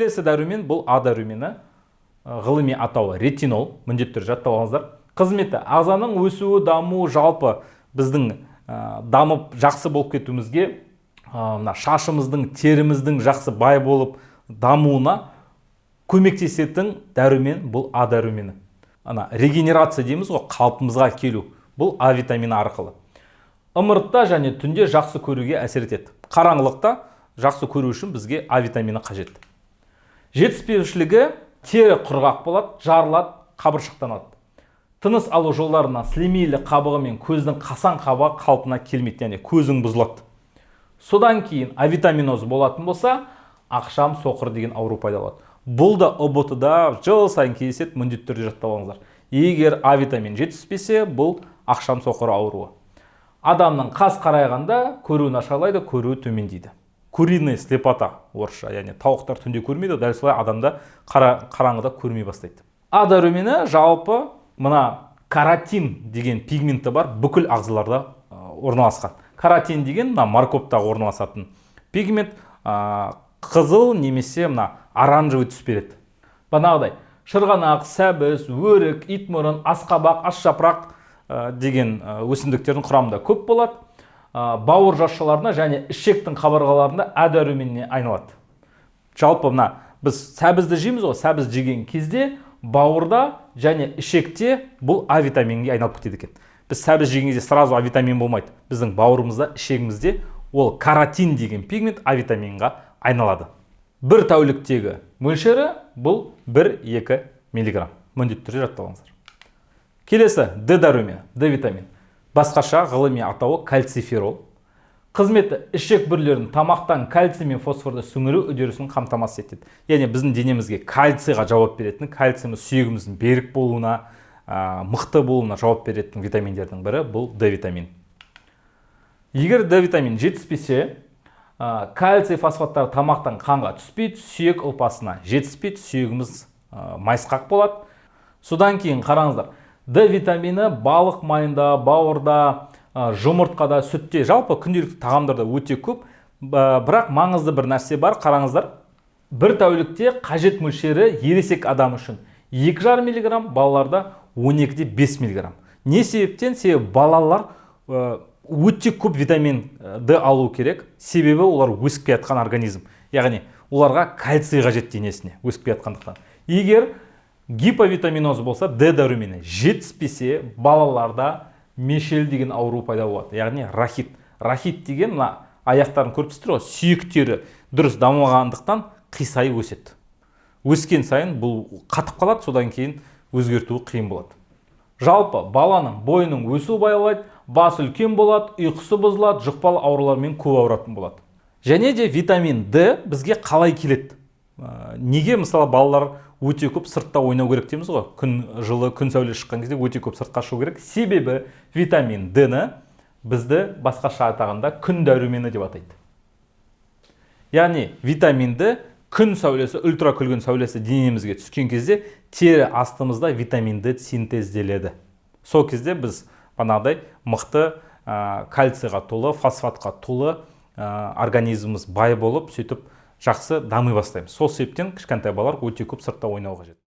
Келесі дәрумен бұл А дәрумені. Ғылыми атауы ретинол. Міндетті түрде жаттап алыңыздар. Қызметі ағзаның өсуі, дамуы, жалпы біздің дамып жақсы болып кетуімізге, шашымыздың, теріміздің жақсы бай болып дамуына көмектесетін дәрумен бұл А дәрумені. Регенерация дейміз ғой, қалпымызға келу. Бұл А витамині арқылы. Ымыртта және түнде жақсы көруге әсер етеді. Қараңғылықта жақсы көру үшін бізге А витамині қажет. Жетіспеушілігі тері құрғақ болады, жарылады, қабыршықтанады. Тыныс алу жолдарынан сілемейлі қабығы мен көздің қасан қабығы қалпына келмейді, яғни көзің бұзылады. Содан кейін А витаминоз болатын болса, ақшам соқыр деген ауру пайда болады. Бұл да ОБТ-да жыл сайын кездеседі, міндетті түрде жаттап алыңыздар. Егер А витамин жетіспесе, бұл ақшам соқыр ауруы. Адамның қас қарайғанда көруі нашарлайды, көруі төмендейді. Куриная слепота орысша, яғни тауықтар түнде көрмейді, дәл солай адамда қараңғыда көрмей бастайды. А дәрумені жалпы мына каротин деген пигменті бар, бүкіл ағзаларда орналасқан. Каротин деген морковтағы орналасатын пигмент қызыл немесе оранжевый түс береді. Бағанағыдай шырғанақ, сәбіз, өрік, итмұрын, асқабақ, асжапырақ деген өсімдіктердің құрамында көп болады. Бауыр жасушаларына және ішектің қабырғаларында А дәруменіне айналады. Жалпы біз сәбізді жейміз ғой, сәбіз жеген кезде бауырда және ішекте бұл А витаминге айналып кетеді екен. Біз сәбіз жеген кезде сразу А витамин болмайды. Біздің бауырымызда, ішегімізде ол каротин деген пигмент А витаминға айналады. Бір тәуліктегі мөлшері бұл 1-2 мг. Міндетті түрде жаттап алыңыздар. Келесі Д дәрумені, Д витамин. Басқаша ғылыми атауы кальциферол. Қызметі ішек бүрлерін тамақтан кальций мен фосфорды сіңіру үдерісін қамтамасыз етеді. Яғни біздің денемізге кальцийға жауап беретін, кальцийіміз сүйегіміздің берік болуына, мықты болуына жауап беретін витаминдердің бірі бұл Д витамин. Егер Д витамин жетіспесе, кальций фосфаттар тамақтан қанға түспейді, сүйек ұлпасына жетіспейді, сүйегіміз майысқақ болады. Содан кейін қараңыздар, Д витамині балық майында, бауырда, жұмыртқада, сүтте, жалпы күнделікті тағамдарда өте көп. Бірақ маңызды бір нәрсе бар, қараңыздар. Бір тәулікте қажет мөлшері ересек адам үшін 2,5 мг, балаларда 12-де 5 мг. Не себептен? Себебі балалар өте көп витамин Д алу керек. Себебі олар өсіп келе жатқан организм. Яғни оларға кальций қажет денесіне, өсіп келе жатқандықтан. Егер гиповитаминоз болса, Д дәрумені жетіспесе, балаларда мешел деген ауру пайда болады. Яғни рахит. Рахит деген аяқтарын көріп тұрсыздар ғой, сүйектері дұрыс дамымағандықтан қисайып өседі. Өскен сайын бұл қатып қалады, содан кейін өзгертуі қиын болады. Жалпы баланың бойының өсуі баяулайды, басы үлкен болады, ұйқысы бұзылады, жұқпалы аурулармен көп ауыратын болады. Және де витамин Д бізге қалай келеді? Неге мысалы балалар өте көп сыртта ойнау керек дейміз ғой? Жылы күн сәуле шыққан кезде өте көп сыртқа шығу керек. Себебі витамин Д-ні бізді басқаша атағанда күн дәрумені деп атайды. Яғни витамин Д күн сәулесі, ультракүлгін сәулесі денемізге түскен кезде тері астымызда витамин Д синтезделеді. Сол кезде біз бағанағыдай мықты кальцийға толы, фосфатқа толы организміміз бай болып, сөйтіп жақсы дамый бастаймыз. Сол себептен кішкентай балалар өте көп сыртта ойнауға қажет.